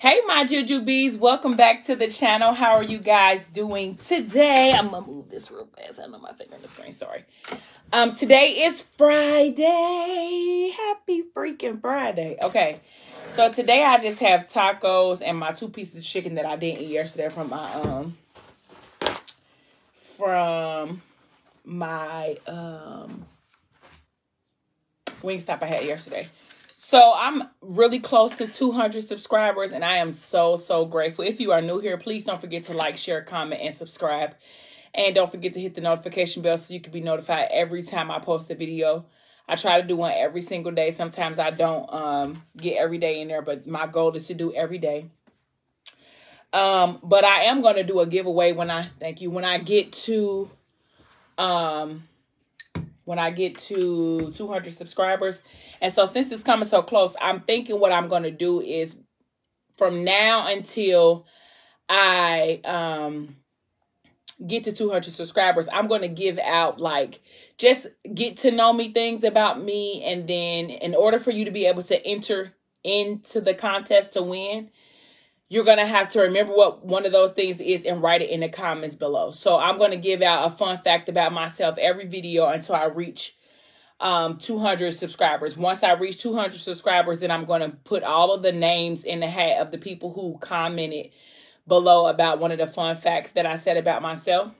Hey, my Jujubes, welcome back to the channel. How are you guys doing today? I'm gonna move this real fast. I know my finger on the screen. Sorry. Today is Friday. Happy freaking Friday. Okay, so today I just have tacos and my 2 pieces of chicken that I didn't eat yesterday from my Wingstop I had yesterday. So I'm really close to 200 subscribers, and I am so grateful. If you are new here, please don't forget to like, share, comment, and subscribe. And don't forget to hit the notification bell so you can be notified every time I post a video. I try to do one every single day. Sometimes I don't get every day in there, but my goal is to do every day. But I am going to do a giveaway when I get to 200 subscribers. And so since it's coming so close, I'm thinking what I'm going to do is from now until I get to 200 subscribers, I'm going to give out like just get to know me things about me. And then in order for you to be able to enter into the contest to win, you're going to have to remember what one of those things is and write it in the comments below. So I'm going to give out a fun fact about myself every video until I reach 200 subscribers. Once I reach 200 subscribers, then I'm going to put all of the names in the hat of the people who commented below about one of the fun facts that I said about myself.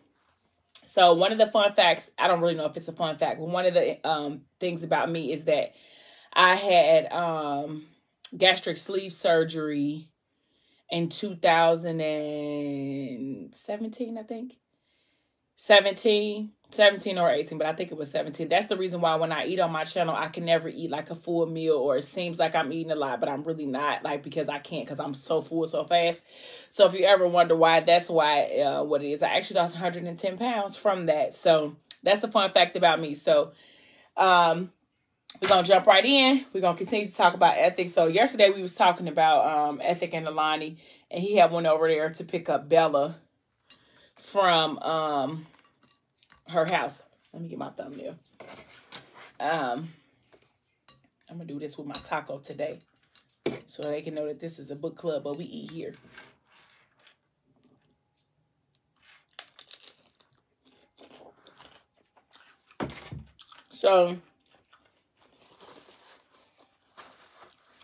So one of the fun facts, I don't really know if it's a fun fact, but one of the things about me is that I had gastric sleeve surgery in 2017, I think. 17 or 18, but I think it was 17. That's the reason why when I eat on my channel, I can never eat like a full meal, or it seems like I'm eating a lot, but I'm really not, like, because I can't, because I'm so full so fast. So if you ever wonder why, that's why, what it is. I actually lost 110 pounds from that. So that's a fun fact about me. So, we're going to jump right in. We're going to continue to talk about ethics. So yesterday we was talking about Ethic and Alani, and he had one over there to pick up Bella from her house. Let me get my thumbnail. I'm going to do this with my taco today so they can know that this is a book club, but we eat here. So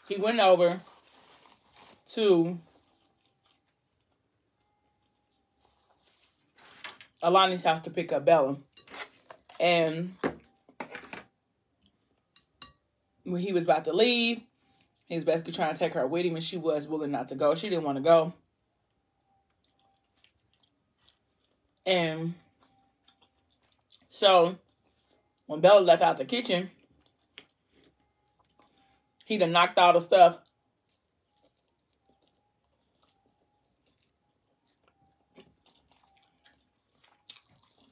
he went over to Alani's house to pick up Bella. And when he was about to leave, he was basically trying to take her with him, and she was willing not to go. She didn't want to go. And so when Bella left out the kitchen, he done knocked all the stuff.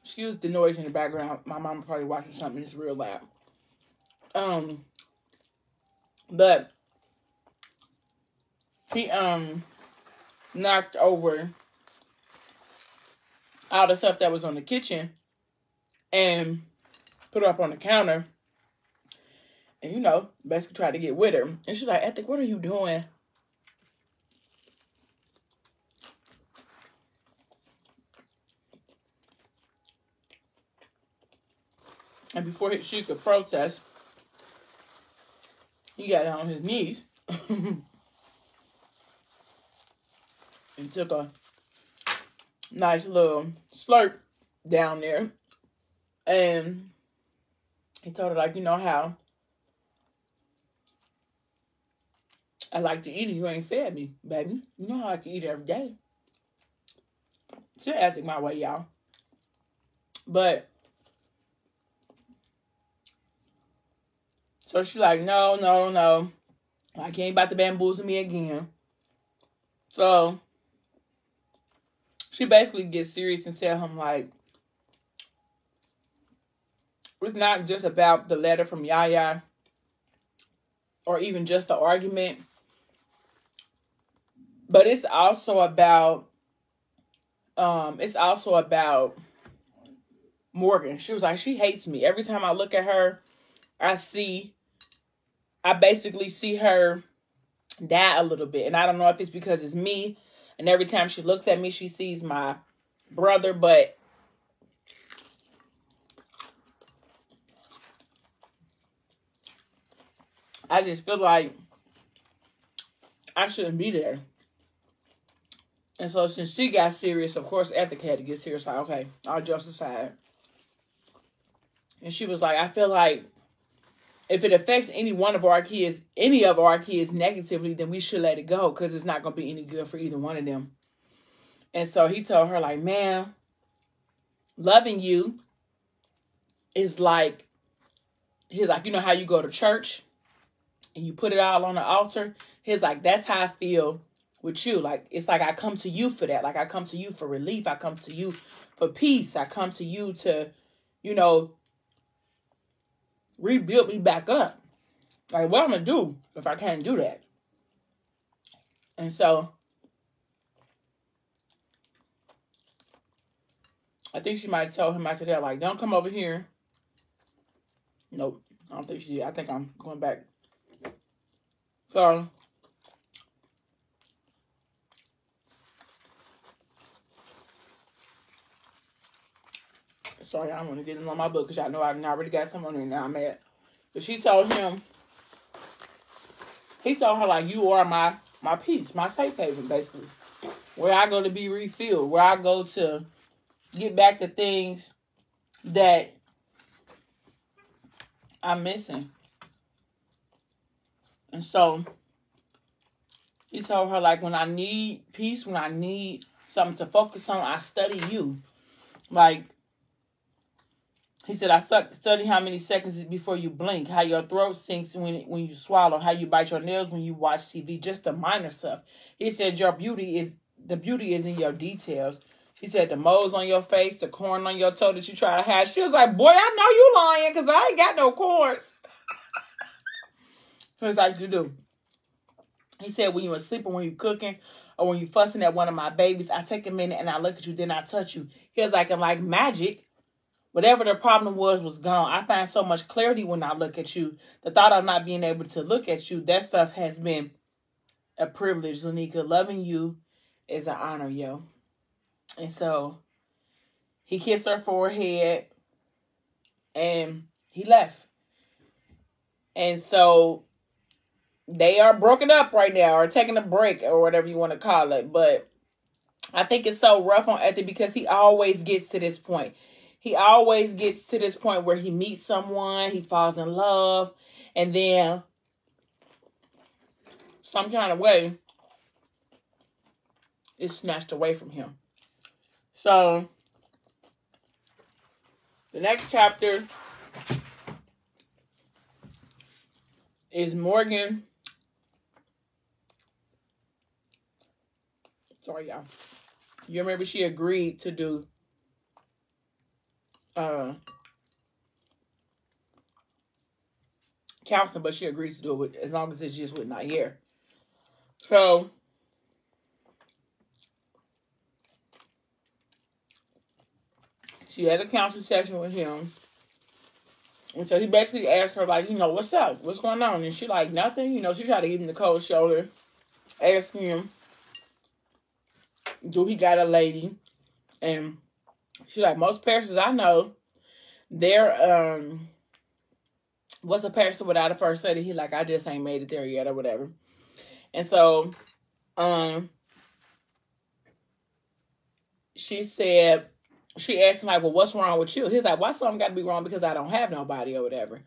Excuse the noise in the background. My mom probably watching something that's real loud. But he knocked over all the stuff that was on the kitchen and put it up on the counter. And, you know, basically tried to get with her. And she's like, Ethic, what are you doing? And before she could protest, he got down on his knees and took a nice little slurp down there. And he told her, like, you know how I like to eat and you ain't fed me, baby. You know how I like to eat every day. Still acting my way, y'all. But so she's like, no. Like, he ain't about to bamboozle me again. So she basically gets serious and tell him, like, it's not just about the letter from Yaya or even just the argument, but it's also about Morgan. She was like, she hates me. Every time I look at her, I basically see her that a little bit. And I don't know if it's because it's me, and every time she looks at me, she sees my brother, but I just feel like I shouldn't be there. And so since she got serious, of course, Ethic had to get serious. Like, okay, all jokes aside. And she was like, I feel like if it affects any of our kids negatively, then we should let it go, because it's not going to be any good for either one of them. And so he told her, like, man, loving you is like, he's like, you know how you go to church and you put it all on the altar? He's like, that's how I feel with you. Like, it's like I come to you for that. Like, I come to you for relief. I come to you for peace. I come to you to, rebuild me back up. Like, what I'm going to do if I can't do that? And so I think she might have told him after that, like, don't come over here. Nope. I don't think she did. I think I'm going back. So sorry, I'm going to get in on my book because I know I already got some on there now. I'm mad. But she told him, he told her, like, you are my peace, my safe haven, basically. Where I go to be refilled. Where I go to get back to things that I'm missing. And so he told her, like, when I need peace, when I need something to focus on, I study you. Like, he said, I study how many seconds is before you blink, how your throat sinks when you swallow, how you bite your nails when you watch TV, just the minor stuff. He said, the beauty is in your details. He said, the moles on your face, the corn on your toe that you try to hide. She was like, boy, I know you lying because I ain't got no corns. He was like, you do. He said, when you asleep or when you cooking or when you fussing at one of my babies, I take a minute and I look at you, then I touch you. He was like, and like magic, whatever the problem was gone. I find so much clarity when I look at you. The thought of not being able to look at you, that stuff has been a privilege, Lanika. Loving you is an honor, yo. And so he kissed her forehead and he left. And so they are broken up right now, or taking a break, or whatever you want to call it. But I think it's so rough on Ethic because he always gets to this point. He always gets to this point where he meets someone, he falls in love, and then some kind of way it's snatched away from him. So the next chapter is Morgan. Sorry, y'all. You remember she agreed to do counseling, but she agrees to do it as long as it's just with Nair. So she had a counseling session with him. And so he basically asked her, like, what's up? What's going on? And she like, nothing. She tried to give him the cold shoulder, asking him, do he got a lady? And she like, most parishes I know, they're, what's a parish without a first lady? He like, I just ain't made it there yet or whatever. And so, she asked him, like, well, what's wrong with you? He's like, why something got to be wrong because I don't have nobody or whatever.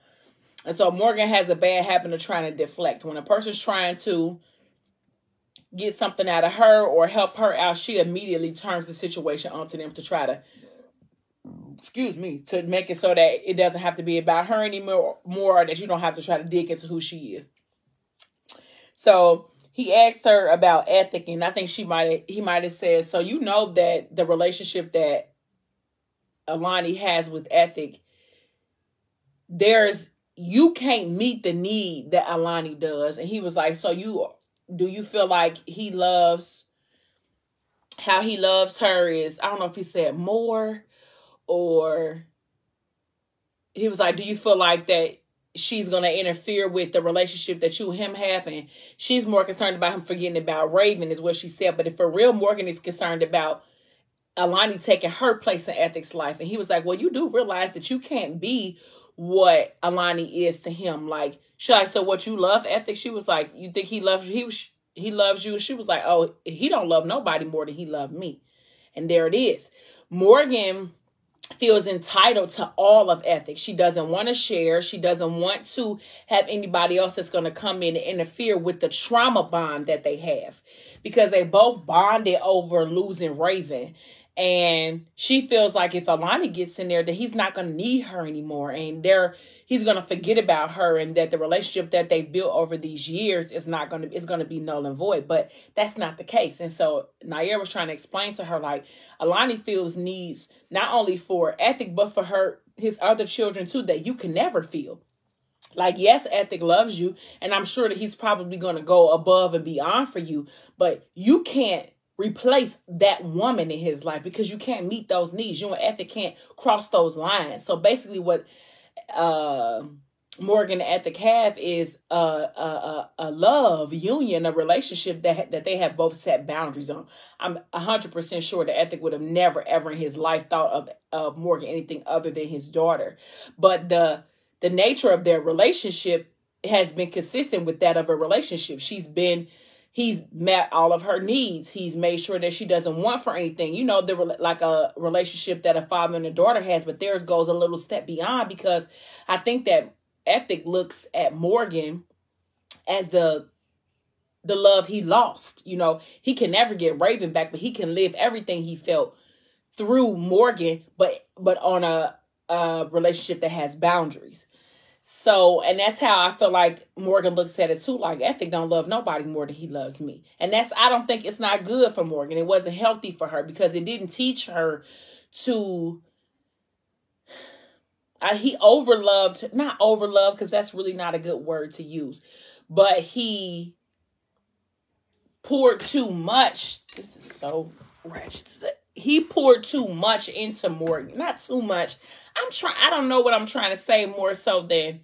And so Morgan has a bad habit of trying to deflect. When a person's trying to get something out of her or help her out, she immediately turns the situation onto them to try to, to make it so that it doesn't have to be about her anymore, or that you don't have to try to dig into who she is. So he asked her about Ethic, and I think he might have said, so you know that the relationship that Alani has with Ethic, you can't meet the need that Alani does. And he was like, so do you feel like how he loves her is, I don't know if he said more, or he was like, do you feel like that she's going to interfere with the relationship that you and him have. And she's more concerned about him forgetting about Raven, is what she said. But if for real, Morgan is concerned about Alani taking her place in Ethic's life. And he was like, well, you do realize that you can't be what Alani is to him. Like, she like, so what, you love Ethic? She was like, you think he loves you? He loves you. She was like, oh, he don't love nobody more than he loved me. And there it is. Morgan feels entitled to all of Ethic. She doesn't want to share. She doesn't want to have anybody else that's going to come in and interfere with the trauma bond that they have, because they both bonded over losing Raven. And she feels like if Alani gets in there, that he's not going to need her anymore. And he's going to forget about her, and that the relationship that they've built over these years is going to be null and void. But that's not the case. And so Nair was trying to explain to her, like, Alani feels needs not only for Ethic, but for his other children too, that you can never feel. Like, yes, Ethic loves you, and I'm sure that he's probably going to go above and beyond for you, but you can't replace that woman in his life, because you can't meet those needs. You and Ethic can't cross those lines. So basically what Morgan and Ethic have is a love union, a relationship that they have both set boundaries on. I'm 100% sure that Ethic would have never, ever in his life thought of Morgan anything other than his daughter. But the nature of their relationship has been consistent with that of a relationship. He's met all of her needs. He's made sure that she doesn't want for anything. You know, like a relationship that a father and a daughter has, but theirs goes a little step beyond, because I think that Ethic looks at Morgan as the love he lost. You know, he can never get Raven back, but he can live everything he felt through Morgan, but on a relationship that has boundaries. So, and that's how I feel like Morgan looks at it too. Like, Ethic don't love nobody more than he loves me. And I don't think it's not good for Morgan. It wasn't healthy for her, because it didn't teach her to, he not overloved, because that's really not a good word to use, but he poured too much. This is so ratchet. He poured too much into Morgan. Not too much. I don't know what I'm trying to say, more so than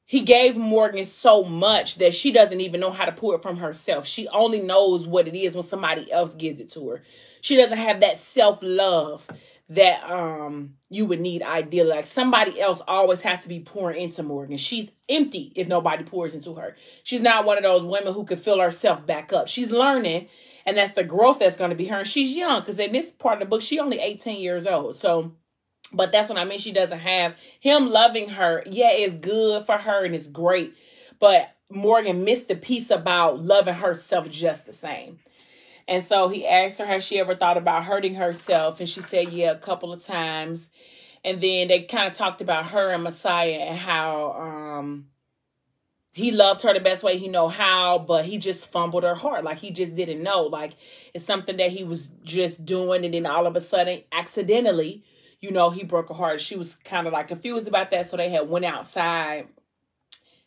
he gave Morgan so much that she doesn't even know how to pour it from herself. She only knows what it is when somebody else gives it to her. She doesn't have that self-love that you would need ideally. Like, somebody else always has to be pouring into Morgan. She's empty if nobody pours into her. She's not one of those women who can fill herself back up. She's learning, and that's the growth that's going to be her. And she's young, because in this part of the book, she's only 18 years old. So, but that's what I mean. She doesn't have him loving her. Yeah, it's good for her and it's great. But Morgan missed the piece about loving herself just the same. And so he asked her, has she ever thought about hurting herself? And she said, yeah, a couple of times. And then they kind of talked about her and Messiah, and how he loved her the best way he know how, but he just fumbled her heart. Like, he just didn't know. Like, it's something that he was just doing, and then all of a sudden, accidentally, you know, he broke her heart. She was kind of like confused about that. So they had went outside.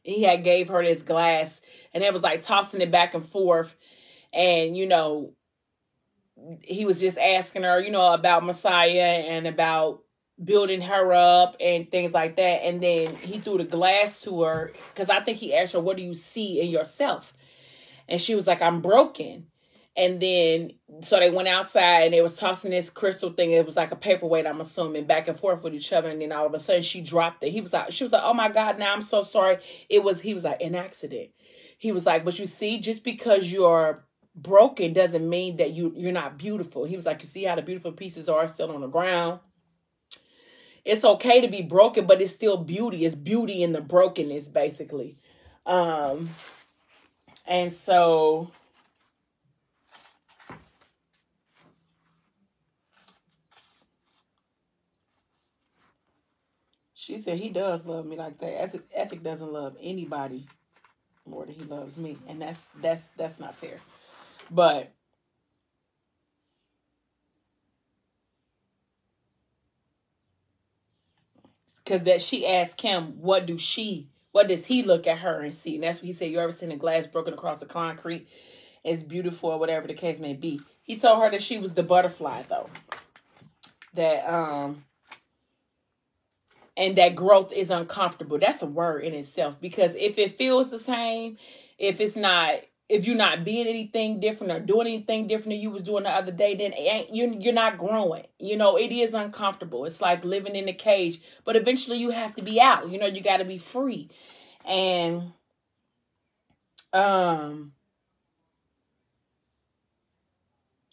He had gave her this glass, and it was like tossing it back and forth. And, you know, he was just asking her, you know, about Messiah and about building her up and things like that. And then he threw the glass to her, because I think he asked her, what do you see in yourself? And she was like, I'm broken. And then, so they went outside, and they was tossing this crystal thing. It was like a paperweight, I'm assuming, back and forth with each other. And then all of a sudden she dropped it. She was like, oh my God, now I'm so sorry. He was like, an accident. He was like, but you see, just because you're broken doesn't mean that you're not beautiful. He was like, you see how the beautiful pieces are still on the ground? It's okay to be broken, but it's still beauty. It's beauty in the brokenness, basically. And so she said he does love me like that. Ethic doesn't love anybody more than he loves me, and that's not fair. But because that she asked him, what does he look at her and see? And that's what he said. You ever seen a glass broken across the concrete? It's beautiful, or whatever the case may be. He told her that she was the butterfly, though. That And that growth is uncomfortable. That's a word in itself, because if it feels the same, if you're not being anything different or doing anything different than you was doing the other day, then you're not growing. You know, it is uncomfortable. It's like living in a cage, but eventually you have to be out. You know, you got to be free. And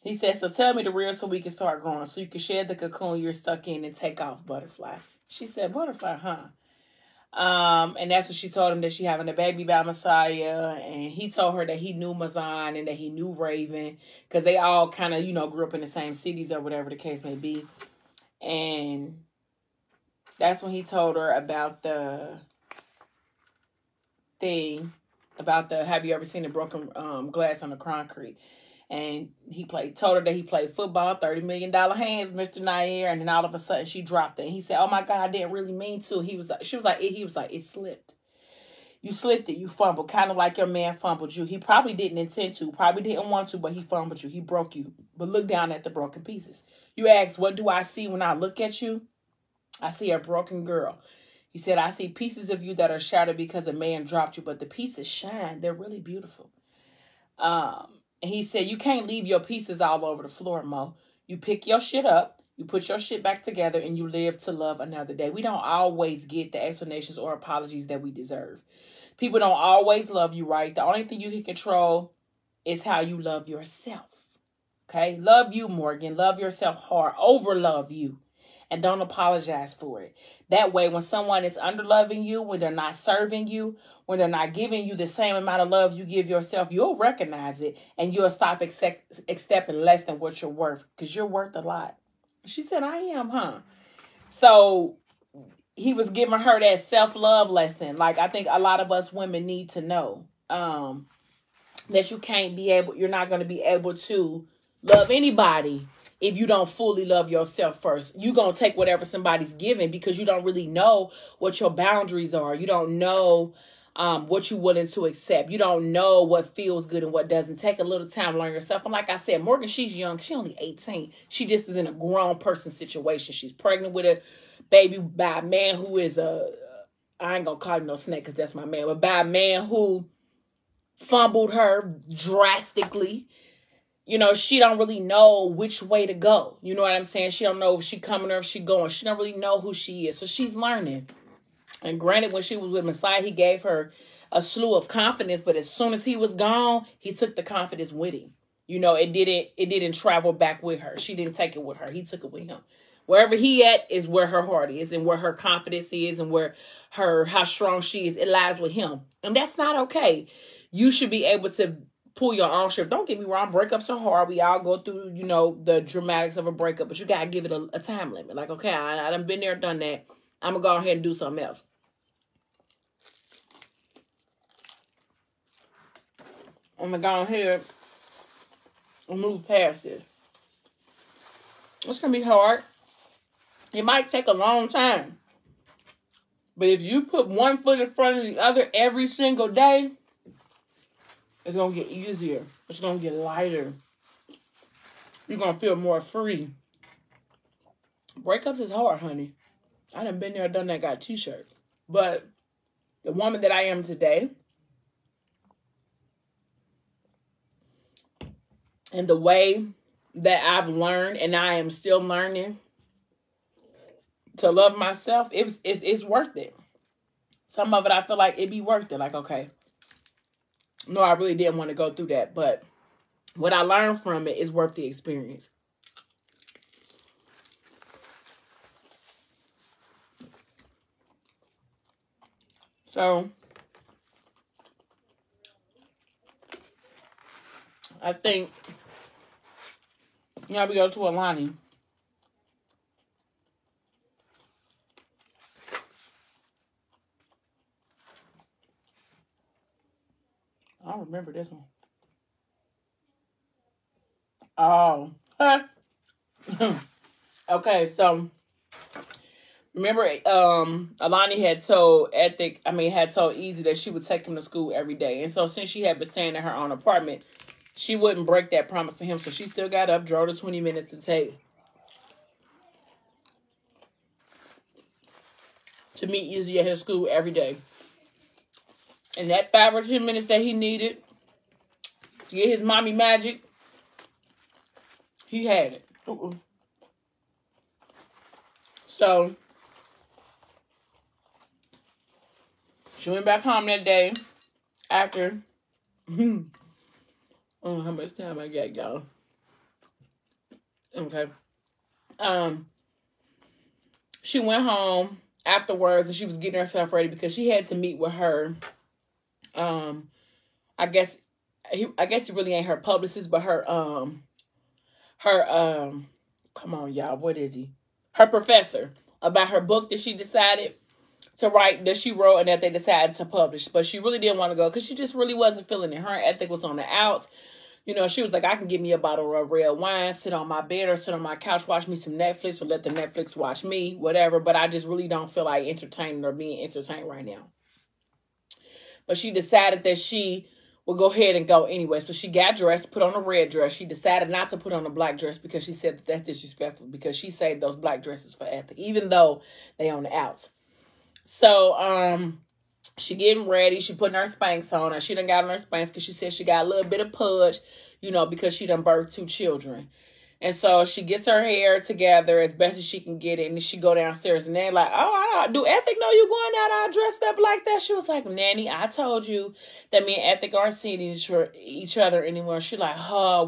he said, so tell me the real so we can start growing, so you can shed the cocoon you're stuck in and take off, butterfly. She said, butterfly, huh? And that's what she told him, that she having a baby by Messiah. And he told her that he knew Mazan and that he knew Raven, because they all kind of, you know, grew up in the same cities or whatever the case may be. And that's when he told her about the thing, about the, have you ever seen the broken glass on the concrete? And he told her that he played football, $30 million hands, Mr. Nair. And then all of a sudden she dropped it. And he said, oh my God, I didn't really mean to. He was like, it slipped. You slipped it. You fumbled. Kind of like your man fumbled you. He probably didn't intend to, probably didn't want to, but he fumbled you. He broke you. But look down at the broken pieces. You ask, what do I see when I look at you? I see a broken girl. He said, I see pieces of you that are shattered because a man dropped you, but the pieces shine. They're really beautiful. He said, you can't leave your pieces all over the floor, Mo. You pick your shit up, you put your shit back together, and you live to love another day. We don't always get the explanations or apologies that we deserve. People don't always love you right. The only thing you can control is how you love yourself. Okay? Love you, Morgan. Love yourself hard. Over-love you. And don't apologize for it. That way, when someone is under-loving you, when they're not serving you, when they're not giving you the same amount of love you give yourself, you'll recognize it and you'll stop accepting less than what you're worth, because you're worth a lot. She said, I am, huh? So he was giving her that self-love lesson. Like, I think a lot of us women need to know that you're not going to be able to love anybody if you don't fully love yourself first. You're going to take whatever somebody's giving, because you don't really know what your boundaries are. You don't know what you're willing to accept. You don't know what feels good and what doesn't. Take a little time to learn yourself. And like I said, Morgan, she's young. She's only 18. She just is in a grown person situation. She's pregnant with a baby by a man who is I ain't going to call him no snake because that's my man, but by a man who fumbled her drastically. You know, she don't really know which way to go. You know what I'm saying? She don't know if she coming or if she going. She don't really know who she is. So she's learning. And granted, when she was with Messiah, he gave her a slew of confidence. But as soon as he was gone, he took the confidence with him. You know, it didn't travel back with her. She didn't take it with her. He took it with him. Wherever he at is where her heart is, and where her confidence is, and where how strong she is. It lies with him. And that's not okay. You should be able to pull your own shit. Don't get me wrong, breakups are hard. We all go through, you know, the dramatics of a breakup, but you gotta give it a time limit. Like, okay, I done been there, done that. I'm gonna go ahead and do something else. I'm gonna go ahead and move past this. It's gonna be hard. It might take a long time. But if you put one foot in front of the other every single day, it's going to get easier. It's going to get lighter. You're going to feel more free. Breakups is hard, honey. I done been there, done that, got a t-shirt. But the woman that I am today, and the way that I've learned, and I am still learning to love myself, it's worth it. Some of it I feel like it'd be worth it. Like, okay, no, I really didn't want to go through that, but what I learned from it is worth the experience. So, I think, we go to Alani. I don't remember this one. Oh. Okay, so remember Alani had told Easy that she would take him to school every day. And so since she had been staying in her own apartment, she wouldn't break that promise to him. So she still got up, drove the 20 minutes to take to meet Izzy at his school every day. And that 5 or 10 minutes that he needed to get his mommy magic, he had it. So, she went back home that day after, I don't know how much time I got, y'all. Okay. She went home afterwards and she was getting herself ready because she had to meet with her, I guess he really ain't her publicist, but her come on, y'all, what is he? Her professor, about her book that she decided to write, that she wrote, and that they decided to publish. But she really didn't want to go because she just really wasn't feeling it. Her ethic was on the outs. You know, she was like, I can get me a bottle of red wine, sit on my bed or sit on my couch, watch me some Netflix, or let the Netflix watch me, whatever. But I just really don't feel like entertaining or being entertained right now. But she decided that she would go ahead and go anyway. So she got dressed, put on a red dress. She decided not to put on a black dress because she said that that's disrespectful, because she saved those black dresses for ethic, even though they on the outs. So, she getting ready. She putting her Spanx on. And she done got on her Spanx because she said she got a little bit of pudge, you know, because she done birthed 2 children. And so she gets her hair together as best as she can get it. And then she go downstairs and they're like, oh, do Ethic know you going out all dressed up like that? She was like, Nanny, I told you that me and Ethic aren't seeing each other anymore. She like,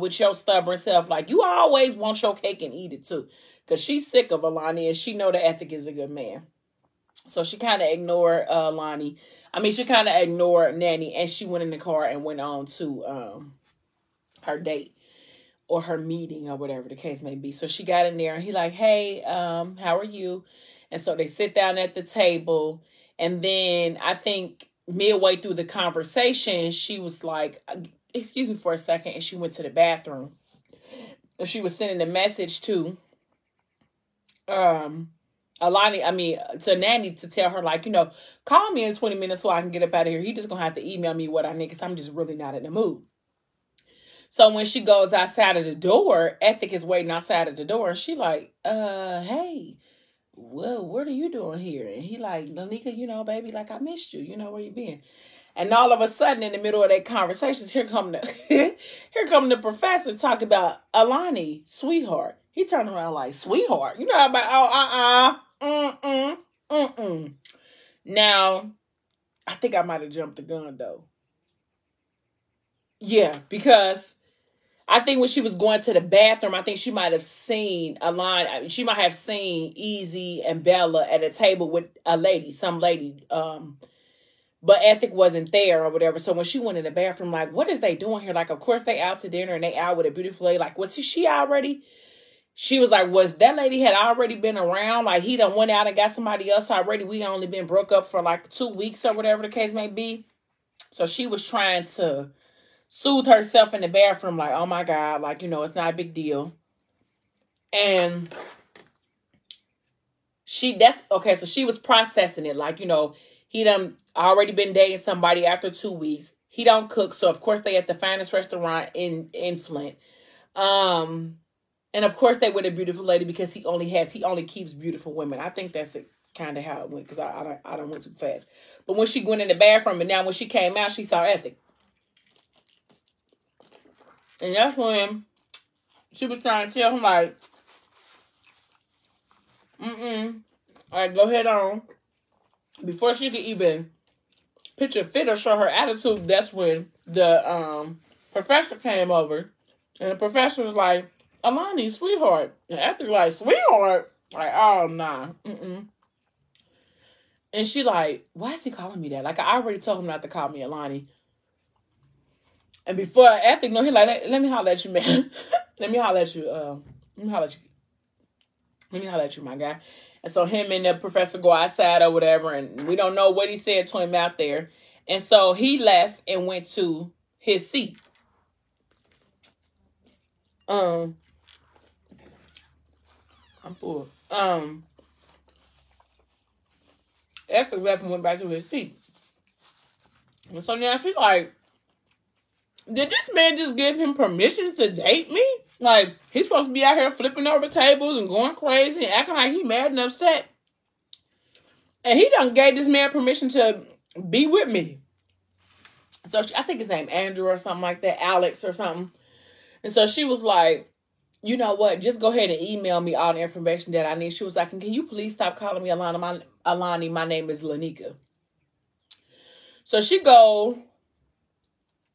with your stubborn self. Like, you always want your cake and eat it too. Because she's sick of Alani and she know that Ethic is a good man. So she kind of ignored she kind of ignored Nanny, and she went in the car and went on to her date or her meeting or whatever the case may be. So she got in there and he like, hey, how are you? And so they sit down at the table. And then I think midway through the conversation, she was like, excuse me for a second. And she went to the bathroom. And she was sending a message to to Nanny to tell her, like, you know, call me in 20 minutes so I can get up out of here. He just gonna have to email me what I need because I'm just really not in the mood. So when she goes outside of the door, Ethic is waiting outside of the door. And she like, hey, well, what are you doing here? And he like, Lanika, you know, baby, like, I missed you. You know, where you been? And all of a sudden, in the middle of that conversation, here come the professor talking about Alani, sweetheart. He turned around like, sweetheart? You know about, Now, I think I might have jumped the gun, though. Yeah, because I think when she was going to the bathroom, I think she might have seen Alani. She might have seen Easy and Bella at a table with some lady. But Ethic wasn't there or whatever. So when she went in the bathroom, like, what is they doing here? Like, of course they out to dinner and they out with a beautiful lady. Like, was she already? She was like, was that lady had already been around? Like, he done went out and got somebody else already. We only been broke up for like 2 weeks or whatever the case may be. So she was trying to soothe herself in the bathroom. Like, oh my God, like, you know, it's not a big deal. And so she was processing it. Like, you know, he done already been dating somebody after 2 weeks. He don't cook. So of course they at the finest restaurant in Flint. And of course they with a beautiful lady because he only keeps beautiful women. I think that's kind of how it went because I don't went too fast. But when she went in the bathroom and now when she came out, she saw Ethic. And that's when she was trying to tell him like, all right, go ahead on. Before she could even pitch a fit or show her attitude, that's when the professor came over. And the professor was like, Alani, sweetheart. And Ethic like, sweetheart? Like, oh, nah. And she like, why is he calling me that? Like, I already told him not to call me Alani. And before Ethic, no, he like, let me holler at you, man. Let me holler at you, my guy. And so him and the professor go outside or whatever, and we don't know what he said to him out there. And so he left and went to his seat. I'm full. Ethic left and went back to his seat. And so now she's like, did this man just give him permission to date me? Like, he's supposed to be out here flipping over tables and going crazy and acting like he mad and upset. And he done gave this man permission to be with me. So I think his name Andrew or something like that, Alex or something. And so she was like, you know what? Just go ahead and email me all the information that I need. She was like, can you please stop calling me Alani? My name is Lanika. So she go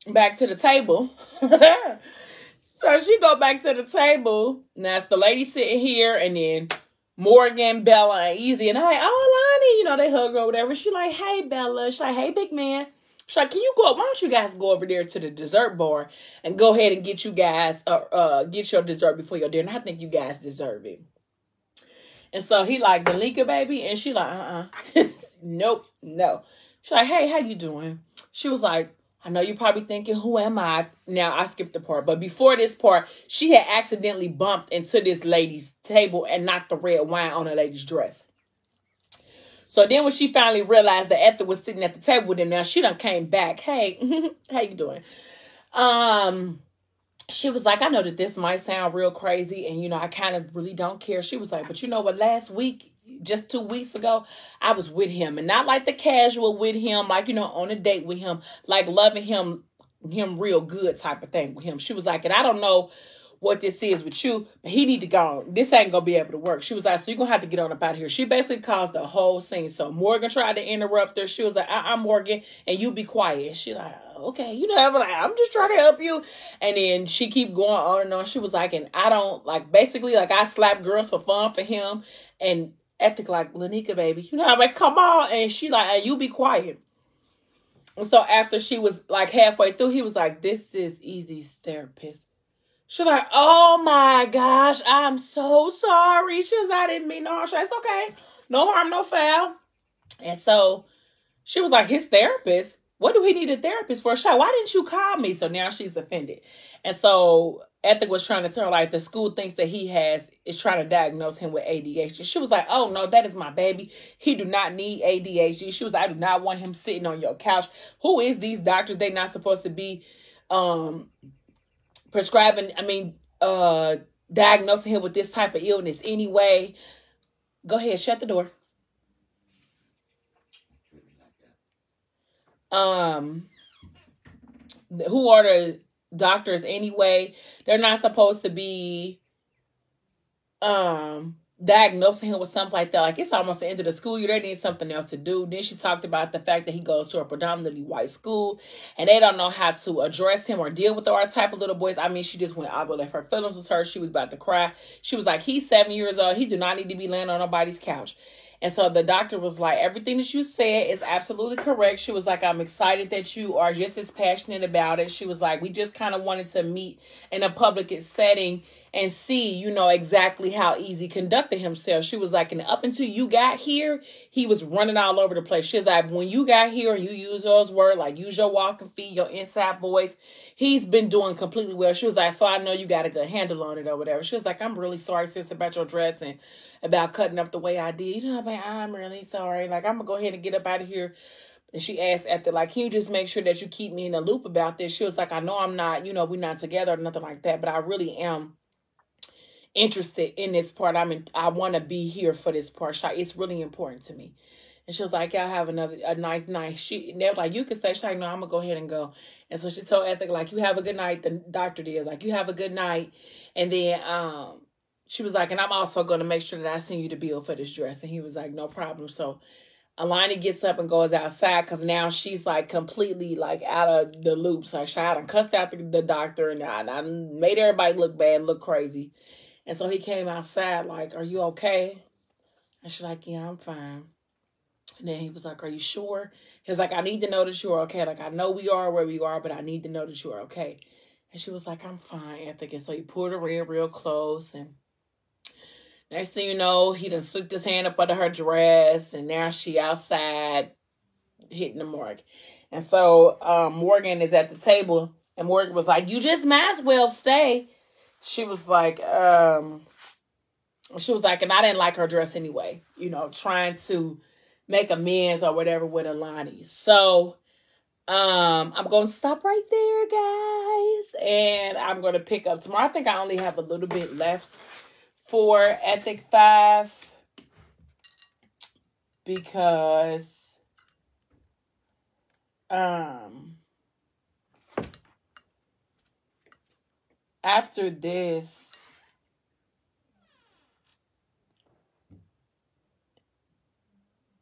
back to the table. So she go back to the table. Now it's the lady sitting here, and then Morgan, Bella, and Easy. And I'm like, oh, Alani, they hug her or whatever. She like, hey, Bella. She's like, hey, big man. She's like, can you go? Why don't you guys go over there to the dessert bar and go ahead and get you guys get your dessert before your dinner? I think you guys deserve it. And so he like, Dalika, baby, and she like, nope, no. She's like, hey, how you doing? She was like, I know you're probably thinking, who am I? Now I skipped the part, but before this part, she had accidentally bumped into this lady's table and knocked the red wine on the lady's dress. So then when she finally realized that Ethel was sitting at the table with him, now she done came back. Hey, how you doing? She was like, I know that this might sound real crazy, and, I kind of really don't care. She was like, but you know what, last week, just 2 weeks ago, I was with him, and not like the casual with him, like, on a date with him, like loving him real good type of thing with him. She was like, and I don't know what this is with you, but he need to go. This ain't gonna be able to work. She was like, so you're gonna have to get on up out of here. She basically caused the whole scene. So Morgan tried to interrupt her. She was like, Morgan, and you be quiet. She like, okay, I'm like, I'm just trying to help you. And then she keep going on and on. She was like, and I don't basically I slap girls for fun for him. And Ethic like, Lanika, baby, I'm like, come on. And she like, and you be quiet. And so after she was like halfway through, he was like, this is Easy's therapist. She's like, oh my gosh, I'm so sorry. She was, I didn't mean no harm. It's okay. No harm, no foul. And so she was like, his therapist? What do he need a therapist for? She's like, why didn't you call me? So now she's offended. And so Ethic was trying to tell her, like, the school thinks that he is trying to diagnose him with ADHD. She was like, oh no, that is my baby. He do not need ADHD. She was like, I do not want him sitting on your couch. Who is these doctors? They not supposed to be, diagnosing him with this type of illness anyway. Go ahead, shut the door. Who are the doctors anyway? They're not supposed to be diagnosing him with something like that. Like, it's almost the end of the school year. They need something else to do. Then she talked about the fact that he goes to a predominantly white school and they don't know how to address him or deal with our type of little boys. I mean, she just went out there. Her feelings was hurt. She was about to cry. She was like, he's 7 years old. He do not need to be laying on nobody's couch. And so the doctor was like, everything that you said is absolutely correct. She was like, I'm excited that you are just as passionate about it. She was like, we just kind of wanted to meet in a public setting and see, exactly how Easy conducted himself. She was like, and up until you got here, he was running all over the place. She was like, when you got here and you use those words, like use your walking feet, your inside voice, he's been doing completely well. She was like, so I know you got a good handle on it or whatever. She was like, I'm really sorry, sis, about your dress and about cutting up the way I did. I'm really sorry. Like, I'm going to go ahead and get up out of here. And she asked Ethic, like, can you just make sure that you keep me in the loop about this? She was like, I know I'm not, we're not together or nothing like that, but I really am interested in this part. I want to be here for this part. It's really important to me. And she was like, y'all have a nice night. And they were like, you can stay. She's like, no, I'm going to go ahead and go. And so she told Ethic, like, you have a good night. The doctor did. Like, you have a good night. And then she was like, and I'm also going to make sure that I send you the bill for this dress. And he was like, no problem. So Alani gets up and goes outside because now she's like completely like out of the loop. So I done cussed out the doctor and I made everybody look bad, look crazy. And so he came outside like, are you okay? And she's like, yeah, I'm fine. And then he was like, are you sure? He was like, I need to know that you're okay. Like, I know we are where we are, but I need to know that you're okay. And she was like, I'm fine, Ethic. And so he pulled her in real close. And next thing you know, he done slipped his hand up under her dress. And now she outside hitting the morgue. And so Morgan is at the table. And Morgan was like, you just might as well stay. She was like, and I didn't like her dress anyway. Trying to make amends or whatever with Alani. So I'm going to stop right there, guys. And I'm going to pick up tomorrow. I think I only have a little bit left for Ethic 5. because after this,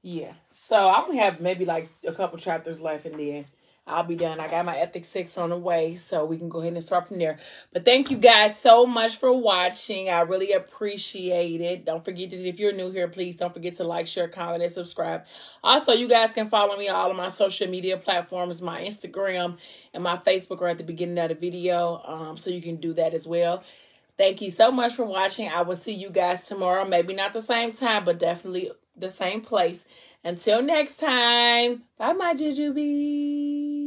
yeah. So I'm gonna have maybe like a couple chapters left, and then I'll be done. I got my Ethics 6 on the way, so we can go ahead and start from there. But thank you guys so much for watching. I really appreciate it. Don't forget that if you're new here, please don't forget to like, share, comment, and subscribe. Also, you guys can follow me on all of my social media platforms. My Instagram and my Facebook are at the beginning of the video, so you can do that as well. Thank you so much for watching. I will see you guys tomorrow. Maybe not the same time, but definitely the same place. Until next time, bye, my jujubes.